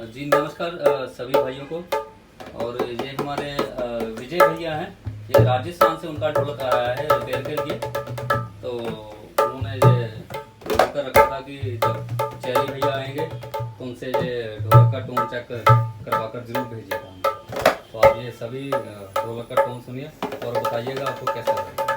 जी नमस्कार सभी भाइयों को। और ये हमारे विजय भैया हैं, ये राजस्थान से उनका ढोलक आया है रिपेयर के लिए। तो उन्होंने ये ढोलक का रखा था कि जब चैरी भैया आएंगे तो उनसे ये ढोलक का टोन चेक करवा कर जरूर भेजिएगा। तो आप ये सभी ढोलक का टोन सुनिए और बताइएगा आपको कैसा लगा।